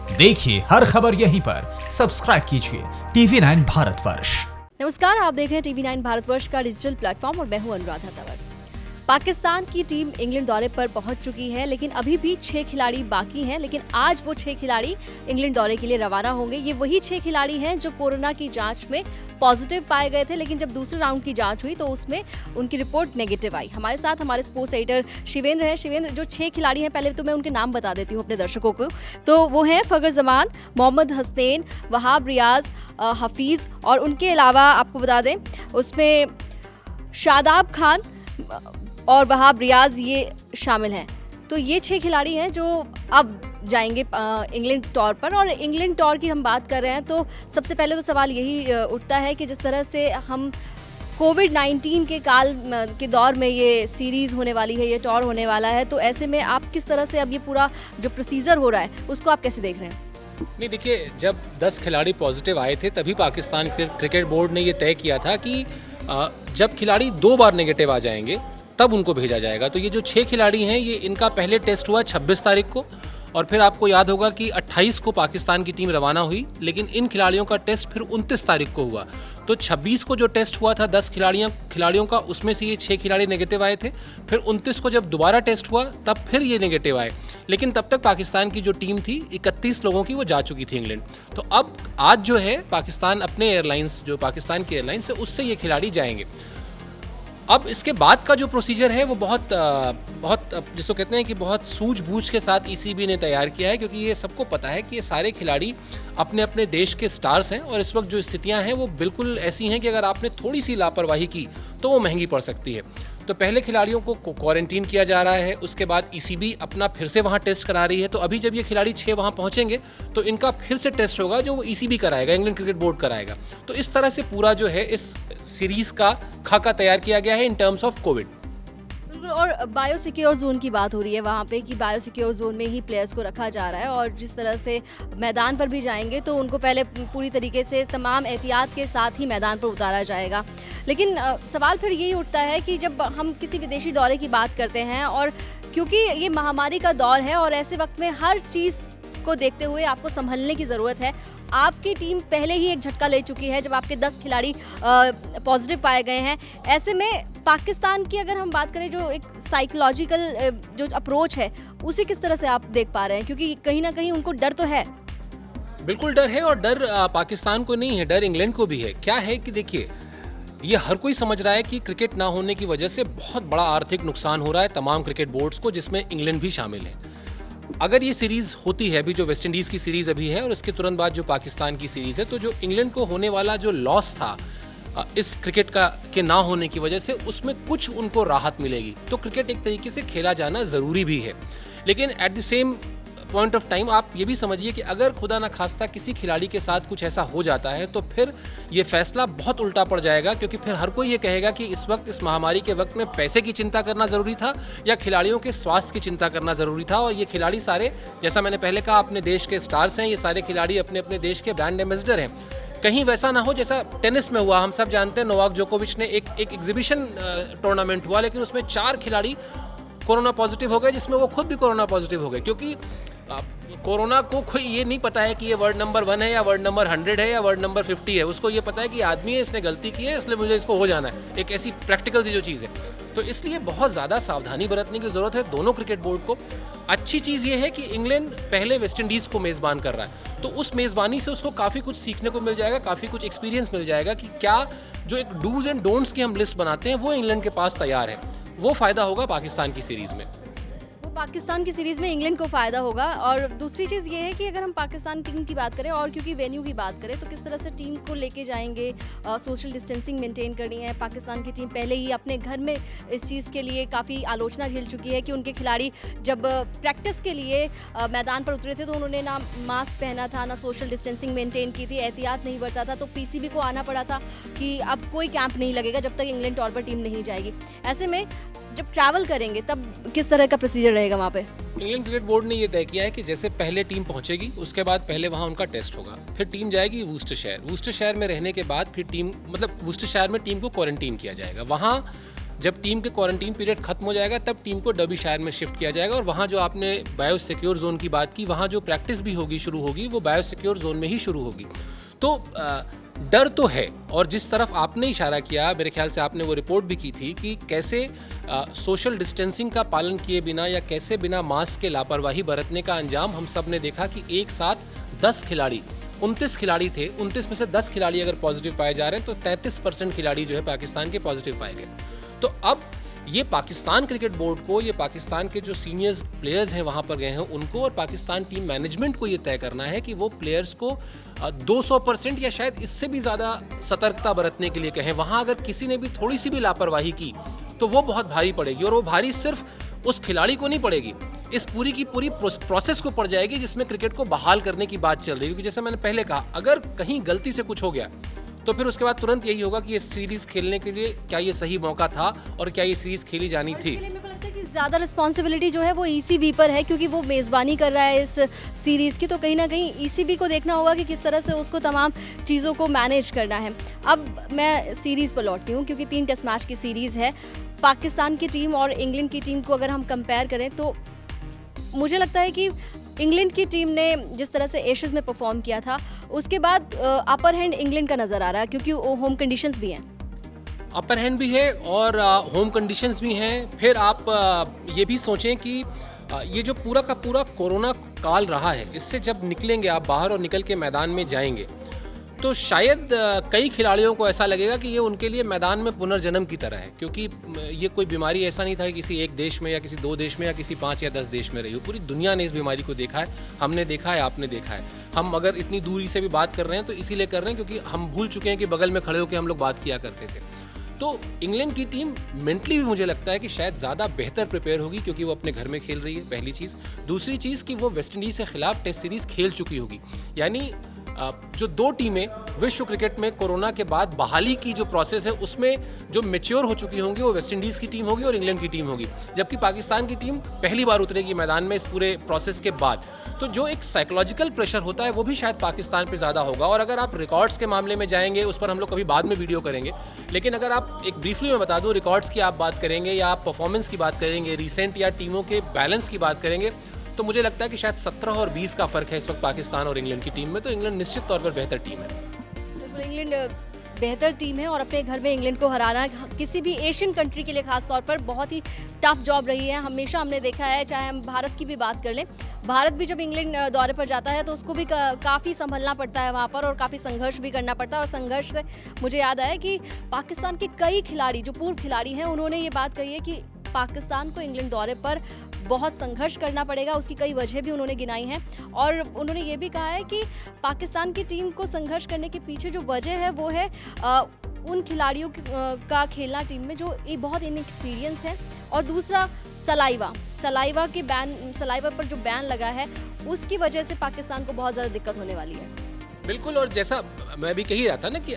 देखिए हर खबर यहीं पर, सब्सक्राइब कीजिए TV9 भारतवर्ष। नमस्कार, आप देख रहे हैं TV9 भारतवर्ष का डिजिटल प्लेटफॉर्म और मैं हूं अनुराधा तंवर। पाकिस्तान की टीम इंग्लैंड दौरे पर पहुंच चुकी है, लेकिन अभी भी 6 खिलाड़ी बाकी हैं। लेकिन आज वो 6 खिलाड़ी इंग्लैंड दौरे के लिए रवाना होंगे। ये वही 6 खिलाड़ी हैं जो कोरोना की जांच में पॉजिटिव पाए गए थे, लेकिन जब दूसरे राउंड की जांच हुई तो उसमें उनकी रिपोर्ट नेगेटिव आई। हमारे साथ हमारे स्पोर्ट्स एडिटर शिवेंद्र है। शिवेंद्र, जो 6 खिलाड़ी हैं, पहले तो मैं उनके नाम बता देती हूँ अपने दर्शकों को। तो वो हैं फखर जमान, मोहम्मद हसनैन, वहाब रियाज, हफीज़, और उनके अलावा आपको बता दें उसमें शादाब खान और वहाब रियाज ये शामिल हैं। तो ये 6 खिलाड़ी हैं जो अब जाएंगे इंग्लैंड टूर पर। और इंग्लैंड टूर की हम बात कर रहे हैं तो सबसे पहले तो सवाल यही उठता है कि जिस तरह से हम कोविड-19 के काल के दौर में ये सीरीज़ होने वाली है, ये टूर होने वाला है, तो ऐसे में आप किस तरह से अब ये पूरा जो प्रोसीजर हो रहा है उसको आप कैसे देख रहे हैं? नहीं, देखिए, जब 10 खिलाड़ी पॉजिटिव आए थे तभी पाकिस्तान क्रिकेट बोर्ड ने ये तय किया था कि जब खिलाड़ी 2 बार नेगेटिव आ जाएंगे तब उनको भेजा जाएगा। तो ये जो 6 खिलाड़ी हैं, ये इनका पहले टेस्ट हुआ 26 तारीख को, और फिर आपको याद होगा कि 28 को पाकिस्तान की टीम रवाना हुई, लेकिन इन खिलाड़ियों का टेस्ट फिर 29 तारीख को हुआ। तो 26 को जो टेस्ट हुआ था 10 खिलाड़ियों का, उसमें से ये 6 खिलाड़ी नेगेटिव आए थे। फिर 29 को जब दोबारा टेस्ट हुआ तब फिर ये नेगेटिव आए, लेकिन तब तक पाकिस्तान की जो टीम थी 31 लोगों की, वो जा चुकी थी इंग्लैंड। तो अब आज जो है पाकिस्तान अपने एयरलाइंस, जो पाकिस्तान की एयरलाइंस है, उससे ये खिलाड़ी जाएंगे। अब इसके बाद का जो प्रोसीजर है वो बहुत जिसको कहते हैं कि बहुत सूझबूझ के साथ ECB ने तैयार किया है, क्योंकि ये सबको पता है कि ये सारे खिलाड़ी अपने अपने देश के स्टार्स हैं, और इस वक्त जो स्थितियां हैं वो बिल्कुल ऐसी हैं कि अगर आपने थोड़ी सी लापरवाही की तो वो महंगी पड़ सकती है। तो पहले खिलाड़ियों को क्वारंटीन किया जा रहा है, उसके बाद ECB अपना फिर से वहाँ टेस्ट करा रही है। तो अभी जब ये खिलाड़ी 6 वहाँ पहुँचेंगे तो इनका फिर से टेस्ट होगा, जो वो ECB कराएगा, इंग्लैंड क्रिकेट बोर्ड कराएगा। तो इस तरह से पूरा जो है इस सीरीज़ का खाका तैयार किया गया है इन टर्म्स ऑफ कोविड। और बायोसिक्योर जोन की बात हो रही है वहाँ पे कि बायोसिक्योर जोन में ही प्लेयर्स को रखा जा रहा है, और जिस तरह से मैदान पर भी जाएंगे तो उनको पहले पूरी तरीके से तमाम एहतियात के साथ ही मैदान पर उतारा जाएगा। लेकिन सवाल फिर यही उठता है कि जब हम किसी विदेशी दौरे की बात करते हैं, और क्योंकि ये महामारी का दौर है और ऐसे वक्त में हर चीज़ को देखते हुए आपको संभलने की ज़रूरत है। आपकी टीम पहले ही एक झटका ले चुकी है जब आपके 10 खिलाड़ी पॉजिटिव पाए गए हैं। ऐसे में पाकिस्तान की अगर हम बात करें, जो एक साइकोलॉजिकल जो अप्रोच है, उसे किस तरह से आप देख पा रहे हैं? क्योंकि कहीं ना कहीं उनको डर तो है। बिल्कुल डर है, और डर पाकिस्तान को नहीं है, डर इंग्लैंड को भी है। क्या है कि देखिए, ये हर कोई समझ रहा है कि क्रिकेट ना होने की वजह से बहुत बड़ा आर्थिक नुकसान हो रहा है तमाम क्रिकेट बोर्ड्स को, जिसमें इंग्लैंड भी शामिल है। अगर ये सीरीज़ होती है, अभी जो वेस्ट इंडीज़ की सीरीज़ अभी है और उसके तुरंत बाद जो पाकिस्तान की सीरीज़ है, तो जो इंग्लैंड को होने वाला जो लॉस था इस क्रिकेट के ना होने की वजह से, उसमें कुछ उनको राहत मिलेगी। तो क्रिकेट एक तरीके से खेला जाना ज़रूरी भी है, लेकिन at the same point of time आप ये भी समझिए कि अगर खुदा ना खास्ता किसी खिलाड़ी के साथ कुछ ऐसा हो जाता है तो फिर ये फैसला बहुत उल्टा पड़ जाएगा, क्योंकि फिर हर कोई ये कहेगा कि इस वक्त, इस महामारी के वक्त में पैसे की चिंता करना ज़रूरी था या खिलाड़ियों के स्वास्थ्य की चिंता करना ज़रूरी था। और ये खिलाड़ी सारे, जैसा मैंने पहले कहा, अपने देश के स्टार्स हैं। ये सारे खिलाड़ी अपने अपने देश के ब्रांड एम्बेसडर हैं। कहीं वैसा ना हो जैसा टेनिस में हुआ। हम सब जानते हैं नोवाक जोकोविच ने एक एग्जीबिशन टूर्नामेंट हुआ, लेकिन उसमें 4 खिलाड़ी कोरोना पॉजिटिव हो गए, जिसमें वो खुद भी कोरोना पॉजिटिव हो गए, क्योंकि कोरोना को कोई ये नहीं पता है कि ये वर्ड नंबर 1 है या वर्ड नंबर 100 है या वर्ड नंबर 50 है। उसको ये पता है कि आदमी है, इसने गलती की है, इसलिए मुझे इसको हो जाना है। एक ऐसी प्रैक्टिकल सी जो चीज़ है, तो इसलिए बहुत ज़्यादा सावधानी बरतने की ज़रूरत है दोनों क्रिकेट बोर्ड को। अच्छी चीज़ ये है कि इंग्लैंड पहले वेस्ट इंडीज़ को मेज़बान कर रहा है, तो उस मेज़बानी से उसको काफ़ी कुछ सीखने को मिल जाएगा, काफ़ी कुछ एक्सपीरियंस मिल जाएगा कि क्या जो एक डूज एंड डोंट्स की हम लिस्ट बनाते हैं वो इंग्लैंड के पास तैयार है। वो फ़ायदा होगा पाकिस्तान की सीरीज़ में। पाकिस्तान की सीरीज़ में इंग्लैंड को फ़ायदा होगा। और दूसरी चीज़ ये है कि अगर हम पाकिस्तान टीम की बात करें, और क्योंकि वेन्यू की बात करें, तो किस तरह से टीम को लेके जाएंगे, सोशल डिस्टेंसिंग मेंटेन करनी है। पाकिस्तान की टीम पहले ही अपने घर में इस चीज़ के लिए काफ़ी आलोचना झेल चुकी है कि उनके खिलाड़ी जब प्रैक्टिस के लिए मैदान पर उतरे थे तो उन्होंने ना मास्क पहना था, ना सोशल डिस्टेंसिंग मेंटेन की थी, एहतियात नहीं बरता था। तो PCB को आना पड़ा था कि अब कोई कैंप नहीं लगेगा जब तक इंग्लैंड टूर पर टीम नहीं जाएगी। ऐसे में जब ट्रैवल करेंगे तब किस तरह का प्रोसीजर रहेगा वहाँ पे? इंग्लैंड क्रिकेट बोर्ड ने ये तय किया है कि जैसे पहले टीम पहुंचेगी, उसके बाद पहले वहाँ उनका टेस्ट होगा, फिर टीम जाएगी वुस्टरशायर। वुस्टरशायर में रहने के बाद फिर टीम, मतलब वुस्टरशायर में टीम को क्वारंटीन किया जाएगा। वहाँ जब टीम के क्वारंटीन पीरियड खत्म हो जाएगा तब टीम को डर्बीशायर में शिफ्ट किया जाएगा और वहाँ जो आपने बायो सिक्योर जोन की बात की, वहाँ जो प्रैक्टिस भी होगी शुरू होगी वो बायो सिक्योर जोन में ही शुरू होगी। तो डर तो है, और जिस तरफ आपने इशारा किया, मेरे ख्याल से आपने वो रिपोर्ट भी की थी कि कैसे सोशल डिस्टेंसिंग का पालन किए बिना या कैसे बिना मास्क के लापरवाही बरतने का अंजाम हम सब ने देखा कि एक साथ 10 खिलाड़ी, 29 खिलाड़ी थे, 29 में से 10 खिलाड़ी अगर पॉजिटिव पाए जा रहे हैं तो 33% खिलाड़ी जो है पाकिस्तान के पॉजिटिव पाए गए। तो अब ये पाकिस्तान क्रिकेट बोर्ड को, ये पाकिस्तान के जो सीनियर प्लेयर्स हैं वहाँ पर गए हैं उनको और पाकिस्तान टीम मैनेजमेंट को ये तय करना है कि वो प्लेयर्स को 200% या शायद इससे भी ज़्यादा सतर्कता बरतने के लिए कहें। वहाँ अगर किसी ने भी थोड़ी सी भी लापरवाही की तो वो बहुत भारी पड़ेगी, और वो भारी सिर्फ उस खिलाड़ी को नहीं पड़ेगी, इस पूरी की पूरी प्रोसेस को पड़ जाएगी जिसमें क्रिकेट को बहाल करने की बात चल रही है। क्योंकि जैसे मैंने पहले कहा, अगर कहीं गलती से कुछ हो गया तो फिर उसके बाद तुरंत यही होगा कि ये सीरीज खेलने के लिए क्या ये सही मौका था और क्या ये सीरीज खेली जानी थी। मेरे को लगता है कि ज़्यादा रिस्पॉन्सिबिलिटी जो है वो ECB पर है, क्योंकि वो मेज़बानी कर रहा है इस सीरीज़ की, तो कहीं ना कहीं ECB को देखना होगा कि किस तरह से उसको तमाम चीज़ों को मैनेज करना है। अब मैं सीरीज़ पर लौटती हूँ, क्योंकि 3 टेस्ट मैच की सीरीज़ है। पाकिस्तान की टीम और इंग्लैंड की टीम को अगर हम कंपेयर करें तो मुझे लगता है कि इंग्लैंड की टीम ने जिस तरह से एशेज़ में परफॉर्म किया था उसके बाद अपर हैंड इंग्लैंड का नज़र आ रहा है, क्योंकि होम कंडीशंस भी हैं। अपर हैंड भी है और होम कंडीशंस भी हैं। फिर आप ये भी सोचें कि ये जो पूरा का पूरा कोरोना काल रहा है, इससे जब निकलेंगे आप बाहर और निकल के मैदान में जाएंगे तो शायद कई खिलाड़ियों को ऐसा लगेगा कि ये उनके लिए मैदान में पुनर्जन्म की तरह है, क्योंकि ये कोई बीमारी ऐसा नहीं था कि किसी एक देश में या किसी 2 देश में या किसी 5 या 10 देश में रही हो। पूरी दुनिया ने इस बीमारी को देखा है, हमने देखा है, आपने देखा है। हम अगर इतनी दूरी से भी बात कर रहे हैं तो इसीलिए कर रहे हैं क्योंकि हम भूल चुके हैं कि बगल में खड़े होकर हम लोग बात किया करते थे। तो इंग्लैंड की टीम मेंटली भी मुझे लगता है कि शायद ज़्यादा बेहतर प्रिपेयर होगी, क्योंकि वो अपने घर में खेल रही है, पहली चीज़। दूसरी चीज़ कि वो वेस्ट इंडीज़ के खिलाफ टेस्ट सीरीज़ खेल चुकी होगी। यानी जो 2 टीमें विश्व क्रिकेट में कोरोना के बाद बहाली की जो प्रोसेस है उसमें जो मैच्योर हो चुकी होंगी वो वेस्ट इंडीज़ की टीम होगी और इंग्लैंड की टीम होगी, जबकि पाकिस्तान की टीम पहली बार उतरेगी मैदान में इस पूरे प्रोसेस के बाद। तो जो एक साइकोलॉजिकल प्रेशर होता है वो भी शायद पाकिस्तान पे ज़्यादा होगा। और अगर आप रिकॉर्ड्स के मामले में जाएंगे, उस पर हम लोग कभी बाद में वीडियो करेंगे, लेकिन अगर आप एक ब्रीफली मैं बता दूं, रिकॉर्ड्स की आप बात करेंगे या आप परफॉर्मेंस की बात करेंगे, रिसेंट या टीमों के बैलेंस की बात करेंगे, तो मुझे लगता है कि शायद 17 और 20 का फ़र्क है इस वक्त पाकिस्तान और इंग्लैंड की टीम में। तो इंग्लैंड निश्चित तौर पर बेहतर टीम है। बिल्कुल, इंग्लैंड बेहतर टीम है और अपने घर में इंग्लैंड को हराना किसी भी एशियन कंट्री के लिए खास तौर पर बहुत ही टफ जॉब रही है। हमेशा हमने देखा है, चाहे हम भारत की भी बात कर लें, भारत भी जब इंग्लैंड दौरे पर जाता है तो उसको भी काफ़ी संभलना पड़ता है वहाँ पर और काफ़ी संघर्ष भी करना पड़ता है। और संघर्ष से मुझे याद आया कि पाकिस्तान के कई खिलाड़ी, जो पूर्व खिलाड़ी हैं, उन्होंने ये बात कही है कि पाकिस्तान को इंग्लैंड दौरे पर बहुत संघर्ष करना पड़ेगा। उसकी कई वजह भी उन्होंने गिनाई हैं और उन्होंने ये भी कहा है कि पाकिस्तान की टीम को संघर्ष करने के पीछे जो वजह है वो है उन खिलाड़ियों का खेलना टीम में जो बहुत इनएक्सपीरियंस है। और दूसरा सलाइवा पर जो बैन लगा है उसकी वजह से पाकिस्तान को बहुत ज़्यादा दिक्कत होने वाली है। बिल्कुल, और जैसा मैं भी कही रहा था ना कि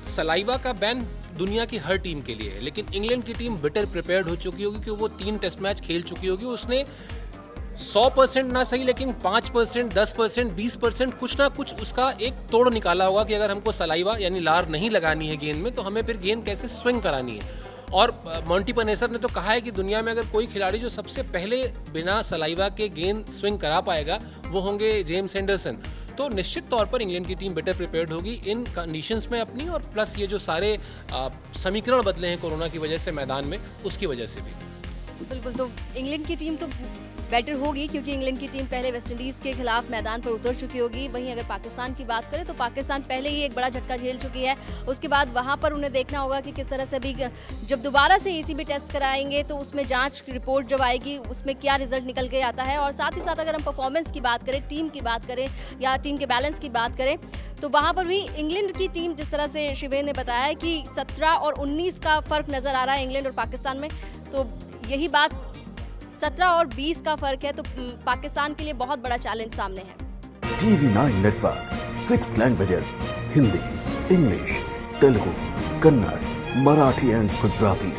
सलाइवा का बैन दुनिया की हर टीम के लिए है, लेकिन इंग्लैंड की टीम बेटर प्रिपेयर्ड हो चुकी होगी क्योंकि वो 3 टेस्ट मैच खेल चुकी होगी। उसने 100% ना सही लेकिन 5%, 10%, 20% कुछ ना कुछ उसका एक तोड़ निकाला होगा कि अगर हमको सलाइवा यानी लार नहीं लगानी है गेंद में तो हमें फिर गेंद कैसे स्विंग करानी है। और मॉन्टी पनेसर ने तो कहा है कि दुनिया में अगर कोई खिलाड़ी जो सबसे पहले बिना सलाइवा के गेंद स्विंग करा पाएगा वो होंगे जेम्स एंडरसन। तो निश्चित तौर पर इंग्लैंड की टीम बेटर प्रिपेयर्ड होगी इन कंडीशंस में अपनी, और प्लस ये जो सारे समीकरण बदले हैं कोरोना की वजह से मैदान में, उसकी वजह से भी। बिल्कुल, तो इंग्लैंड की टीम तो बेटर होगी क्योंकि इंग्लैंड की टीम पहले वेस्ट इंडीज़ के खिलाफ मैदान पर उतर चुकी होगी। वहीं अगर पाकिस्तान की बात करें तो पाकिस्तान पहले ही एक बड़ा झटका झेल चुकी है। उसके बाद वहां पर उन्हें देखना होगा कि किस तरह से भी जब दोबारा से ECB टेस्ट कराएंगे तो उसमें जांच रिपोर्ट जब आएगी उसमें क्या रिजल्ट निकल के आता है। और साथ ही साथ अगर हम परफॉर्मेंस की बात करें, टीम की बात करें या टीम के बैलेंस की बात करें तो वहाँ पर भी इंग्लैंड की टीम, जिस तरह से शिवेन ने बताया कि 17 और 19 का फ़र्क नज़र आ रहा है इंग्लैंड और पाकिस्तान में, तो यही बात 17 और 20 का फर्क है, तो पाकिस्तान के लिए बहुत बड़ा चैलेंज सामने है। TV9 network 6 languages, Hindi, English, Telugu, Kannada, Marathi and Gujarati,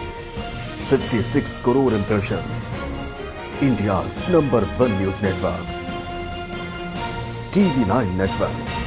56 crore impressions, India's number 1 news network, TV9 network.